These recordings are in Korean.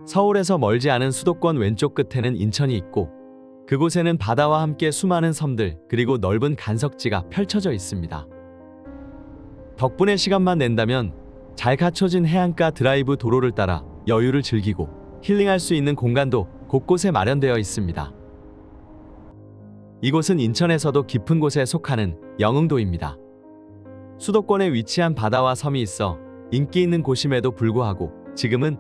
서울에서 멀지 않은 수도권 왼쪽 끝에는 인천이 있고 그곳에는 바다와 함께 수많은 섬들 그리고 넓은 간석지가 펼쳐져 있습니다. 덕분에 시간만 낸다면 잘 갖춰진 해안가 드라이브 도로를 따라 여유를 즐기고 힐링할 수 있는 공간도 곳곳에 마련되어 있습니다. 이곳은 인천에서도 깊은 곳에 속하는 영흥도입니다. 수도권에 위치한 바다와 섬이 있어 인기 있는 곳임에도 불구하고 지금은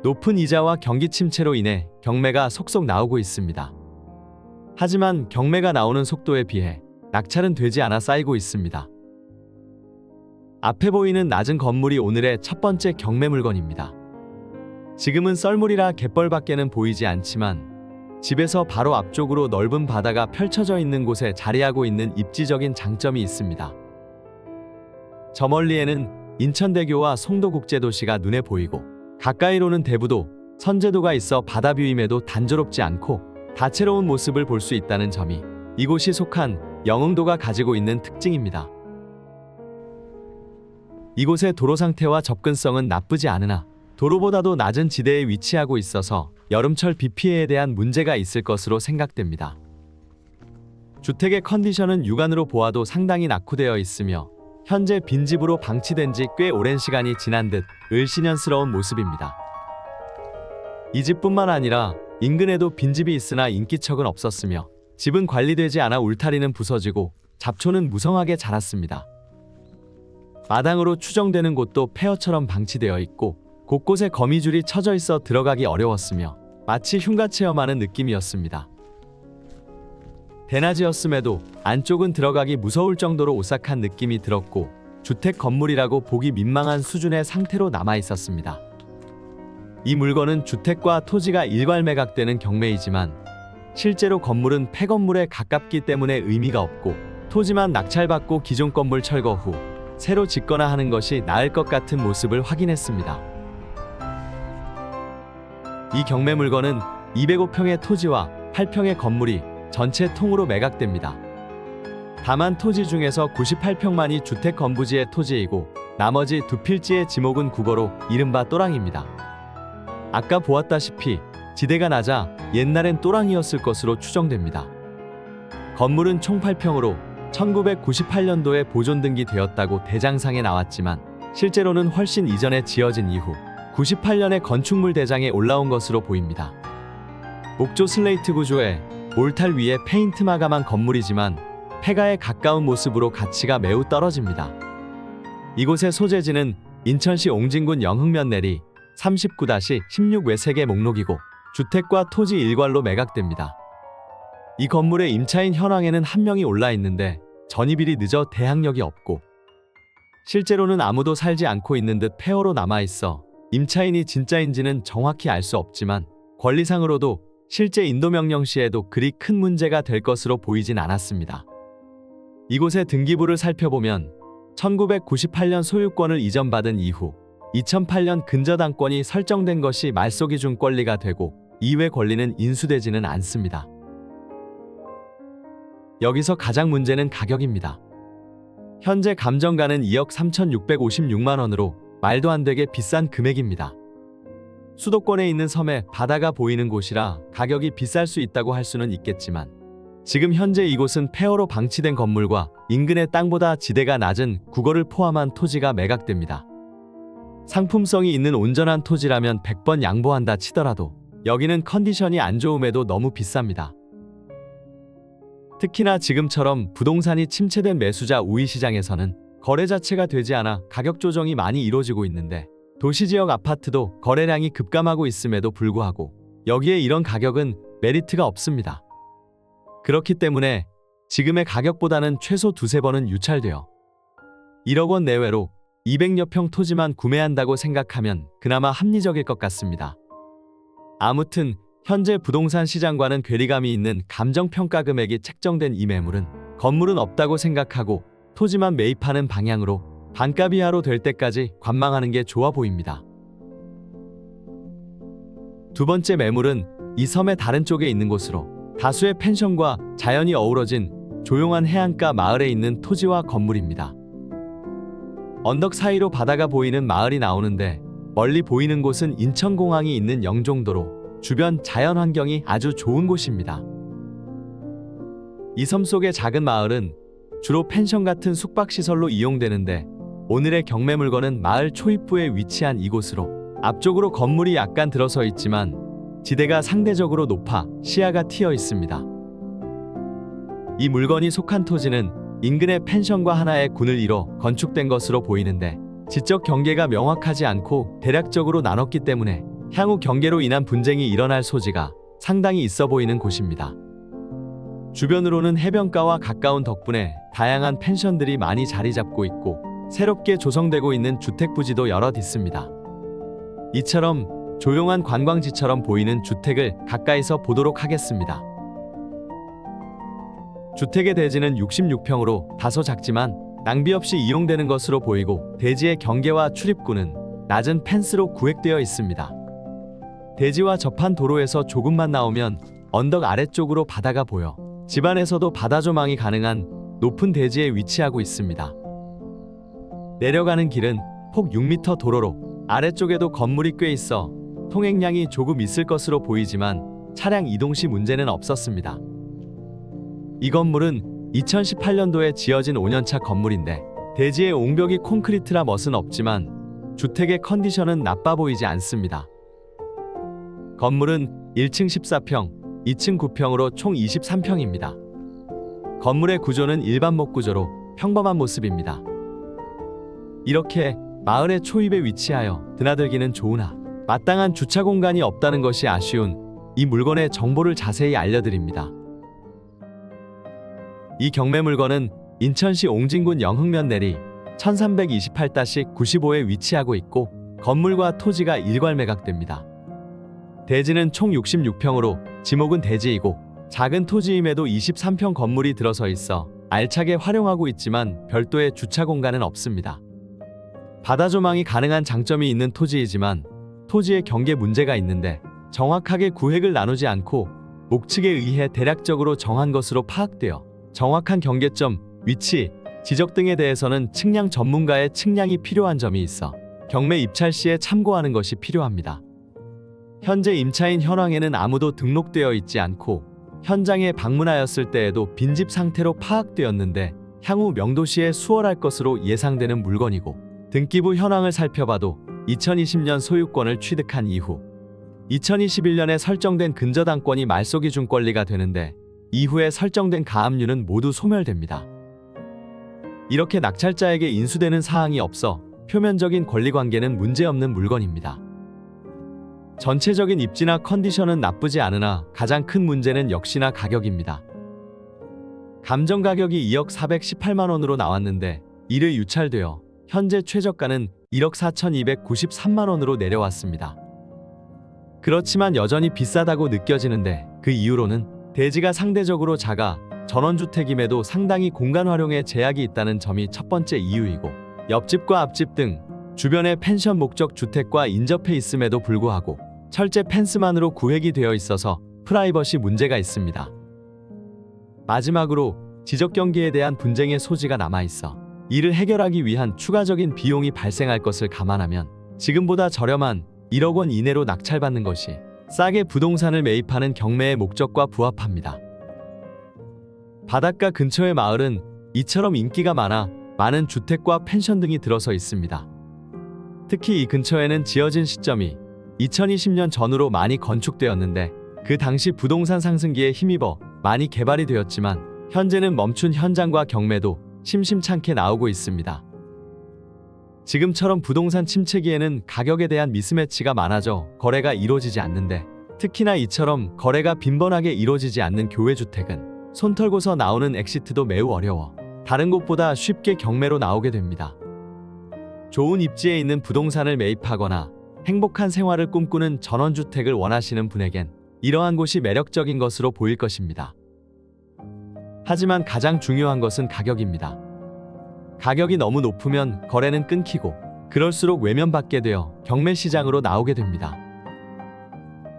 높은 이자와 경기 침체로 인해 경매가 속속 나오고 있습니다. 하지만 경매가 나오는 속도에 비해 낙찰은 되지 않아 쌓이고 있습니다. 앞에 보이는 낮은 건물이 오늘의 첫 번째 경매 물건입니다. 지금은 썰물이라 갯벌밖에는 보이지 않지만 집에서 바로 앞쪽으로 넓은 바다가 펼쳐져 있는 곳에 자리하고 있는 입지적인 장점이 있습니다. 저 멀리에는 인천대교와 송도국제도시가 눈에 보이고 가까이로는 대부도, 선제도가 있어 바다 뷰임에도 단조롭지 않고 다채로운 모습을 볼 수 있다는 점이 이곳이 속한 영흥도가 가지고 있는 특징입니다. 이곳의 도로 상태와 접근성은 나쁘지 않으나 도로보다도 낮은 지대에 위치하고 있어서 여름철 비 피해에 대한 문제가 있을 것으로 생각됩니다. 주택의 컨디션은 육안으로 보아도 상당히 낙후되어 있으며 현재 빈집으로 방치된 지 꽤 오랜 시간이 지난 듯 을씨년스러운 모습입니다. 이 집뿐만 아니라 인근에도 빈집이 있으나 인기척은 없었으며 집은 관리되지 않아 울타리는 부서지고 잡초는 무성하게 자랐습니다. 마당으로 추정되는 곳도 폐허처럼 방치되어 있고 곳곳에 거미줄이 쳐져 있어 들어가기 어려웠으며 마치 흉가 체험하는 느낌이었습니다. 대낮이었음에도 안쪽은 들어가기 무서울 정도로 오싹한 느낌이 들었고 주택 건물이라고 보기 민망한 수준의 상태로 남아 있었습니다. 이 물건은 주택과 토지가 일괄 매각되는 경매이지만 실제로 건물은 폐건물에 가깝기 때문에 의미가 없고 토지만 낙찰받고 기존 건물 철거 후 새로 짓거나 하는 것이 나을 것 같은 모습을 확인했습니다. 이 경매 물건은 205평의 토지와 8평의 건물이 전체 통으로 매각됩니다. 다만 토지 중에서 98평만이 주택 건부지의 토지이고 나머지 두 필지의 지목은 국어로 이른바 또랑입니다. 아까 보았다시피 지대가 낮아 옛날엔 또랑이었을 것으로 추정됩니다. 건물은 총 8평으로 1998년도에 보존 등기되었다고 대장상에 나왔지만 실제로는 훨씬 이전에 지어진 이후 98년에 건축물 대장에 올라온 것으로 보입니다. 목조 슬레이트 구조에 몰탈 위에 페인트 마감한 건물이지만 폐가에 가까운 모습으로 가치가 매우 떨어집니다. 이곳의 소재지는 인천시 옹진군 영흥면 내리 39-16 외세계 목록이고 주택과 토지 일괄로 매각됩니다. 이 건물의 임차인 현황에는 한 명이 올라 있는데 전입일이 늦어 대항력이 없고 실제로는 아무도 살지 않고 있는 듯 폐허로 남아있어 임차인이 진짜인지는 정확히 알 수 없지만 권리상으로도 실제 인도명령 시에도 그리 큰 문제가 될 것으로 보이진 않았습니다. 이곳의 등기부를 살펴보면 1998년 소유권을 이전받은 이후 2008년 근저당권이 설정된 것이 말소기준 권리가 되고 이외 권리는 인수되지는 않습니다. 여기서 가장 문제는 가격입니다. 현재 감정가는 2억 3,656만 원으로 말도 안 되게 비싼 금액입니다. 수도권에 있는 섬에 바다가 보이는 곳이라 가격이 비쌀 수 있다고 할 수는 있겠지만 지금 현재 이곳은 폐허로 방치된 건물과 인근의 땅보다 지대가 낮은 국어를 포함한 토지가 매각됩니다. 상품성이 있는 온전한 토지라면 100번 양보한다 치더라도 여기는 컨디션이 안 좋음에도 너무 비쌉니다. 특히나 지금처럼 부동산이 침체된 매수자 우위 시장에서는 거래 자체가 되지 않아 가격 조정이 많이 이루어지고 있는데 도시지역 아파트도 거래량이 급감하고 있음에도 불구하고 여기에 이런 가격은 메리트가 없습니다. 그렇기 때문에 지금의 가격보다는 최소 두세 번은 유찰되어 1억 원 내외로 200여 평 토지만 구매한다고 생각하면 그나마 합리적일 것 같습니다. 아무튼 현재 부동산 시장과는 괴리감이 있는 감정평가 금액이 책정된 이 매물은 건물은 없다고 생각하고 토지만 매입하는 방향으로 반값 이하로 될 때까지 관망하는 게 좋아 보입니다. 두 번째 매물은 이 섬의 다른 쪽에 있는 곳으로 다수의 펜션과 자연이 어우러진 조용한 해안가 마을에 있는 토지와 건물입니다. 언덕 사이로 바다가 보이는 마을이 나오는데 멀리 보이는 곳은 인천공항이 있는 영종도로 주변 자연 환경이 아주 좋은 곳입니다. 이 섬 속의 작은 마을은 주로 펜션 같은 숙박시설로 이용되는데 오늘의 경매 물건은 마을 초입부에 위치한 이곳으로 앞쪽으로 건물이 약간 들어서 있지만 지대가 상대적으로 높아 시야가 트여 있습니다. 이 물건이 속한 토지는 인근의 펜션과 하나의 군을 이뤄 건축된 것으로 보이는데 지적 경계가 명확하지 않고 대략적으로 나눴기 때문에 향후 경계로 인한 분쟁이 일어날 소지가 상당히 있어 보이는 곳입니다. 주변으로는 해변가와 가까운 덕분에 다양한 펜션들이 많이 자리 잡고 있고 새롭게 조성되고 있는 주택 부지도 여럿 있습니다. 이처럼 조용한 관광지처럼 보이는 주택을 가까이서 보도록 하겠습니다. 주택의 대지는 66평으로 다소 작지만 낭비 없이 이용되는 것으로 보이고 대지의 경계와 출입구는 낮은 펜스로 구획되어 있습니다. 대지와 접한 도로에서 조금만 나오면 언덕 아래쪽으로 바다가 보여 집안에서도 바다 조망이 가능한 높은 대지에 위치하고 있습니다. 내려가는 길은 폭 6m 도로로 아래쪽에도 건물이 꽤 있어 통행량이 조금 있을 것으로 보이지만 차량 이동 시 문제는 없었습니다. 이 건물은 2018년도에 지어진 5년차 건물인데 대지의 옹벽이 콘크리트라 멋은 없지만 주택의 컨디션은 나빠 보이지 않습니다. 건물은 1층 14평, 2층 9평으로 총 23평입니다. 건물의 구조는 일반목 구조로 평범한 모습입니다. 이렇게 마을의 초입에 위치하여 드나들기는 좋으나 마땅한 주차 공간이 없다는 것이 아쉬운 이 물건의 정보를 자세히 알려드립니다. 이 경매 물건은 인천시 옹진군 영흥면 내리 1328-95에 위치하고 있고 건물과 토지가 일괄 매각됩니다. 대지는 총 66평으로 지목은 대지이고 작은 토지임에도 23평 건물이 들어서 있어 알차게 활용하고 있지만 별도의 주차 공간은 없습니다. 바다 조망이 가능한 장점이 있는 토지이지만 토지의 경계 문제가 있는데 정확하게 구획을 나누지 않고 목측에 의해 대략적으로 정한 것으로 파악되어 정확한 경계점, 위치, 지적 등에 대해서는 측량 전문가의 측량이 필요한 점이 있어 경매 입찰 시에 참고하는 것이 필요합니다. 현재 임차인 현황에는 아무도 등록되어 있지 않고 현장에 방문하였을 때에도 빈집 상태로 파악되었는데 향후 명도시에 수월할 것으로 예상되는 물건이고 등기부 현황을 살펴봐도 2020년 소유권을 취득한 이후 2021년에 설정된 근저당권이 말소기 중 권리가 되는데 이후에 설정된 가압류는 모두 소멸됩니다. 이렇게 낙찰자에게 인수되는 사항이 없어 표면적인 권리관계는 문제없는 물건입니다. 전체적인 입지나 컨디션은 나쁘지 않으나 가장 큰 문제는 역시나 가격입니다. 감정 가격이 2억 418만 원으로 나왔는데 이를 유찰되어 현재 최저가는 1억 4,293만 원으로 내려왔습니다. 그렇지만 여전히 비싸다고 느껴지는데 그 이유로는 대지가 상대적으로 작아 전원주택임에도 상당히 공간 활용에 제약이 있다는 점이 첫 번째 이유이고 옆집과 앞집 등 주변에 펜션 목적 주택과 인접해 있음에도 불구하고 철제 펜스만으로 구획이 되어 있어서 프라이버시 문제가 있습니다. 마지막으로 지적 경계에 대한 분쟁의 소지가 남아있어 이를 해결하기 위한 추가적인 비용이 발생할 것을 감안하면 지금보다 저렴한 1억 원 이내로 낙찰받는 것이 싸게 부동산을 매입하는 경매의 목적과 부합합니다. 바닷가 근처의 마을은 이처럼 인기가 많아 많은 주택과 펜션 등이 들어서 있습니다. 특히 이 근처에는 지어진 시점이 2020년 전후로 많이 건축되었는데 그 당시 부동산 상승기에 힘입어 많이 개발이 되었지만 현재는 멈춘 현장과 경매도 심심찮게 나오고 있습니다. 지금처럼 부동산 침체기에는 가격에 대한 미스매치가 많아져 거래가 이루어지지 않는데 특히나 이처럼 거래가 빈번하게 이루어지지 않는 교외주택은 손 털고서 나오는 엑시트도 매우 어려워 다른 곳보다 쉽게 경매로 나오게 됩니다. 좋은 입지에 있는 부동산을 매입하거나 행복한 생활을 꿈꾸는 전원주택을 원하시는 분에겐 이러한 곳이 매력적인 것으로 보일 것입니다. 하지만 가장 중요한 것은 가격입니다. 가격이 너무 높으면 거래는 끊기고 그럴수록 외면받게 되어 경매 시장으로 나오게 됩니다.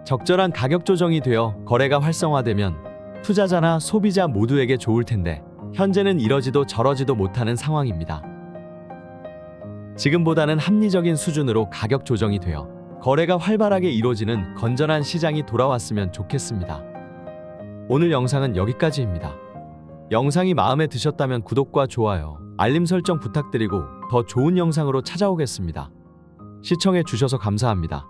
적절한 가격 조정이 되어 거래가 활성화되면 투자자나 소비자 모두에게 좋을 텐데 현재는 이러지도 저러지도 못하는 상황입니다. 지금보다는 합리적인 수준으로 가격 조정이 되어 거래가 활발하게 이루어지는 건전한 시장이 돌아왔으면 좋겠습니다. 오늘 영상은 여기까지입니다. 영상이 마음에 드셨다면 구독과 좋아요, 알림 설정 부탁드리고 더 좋은 영상으로 찾아오겠습니다. 시청해 주셔서 감사합니다.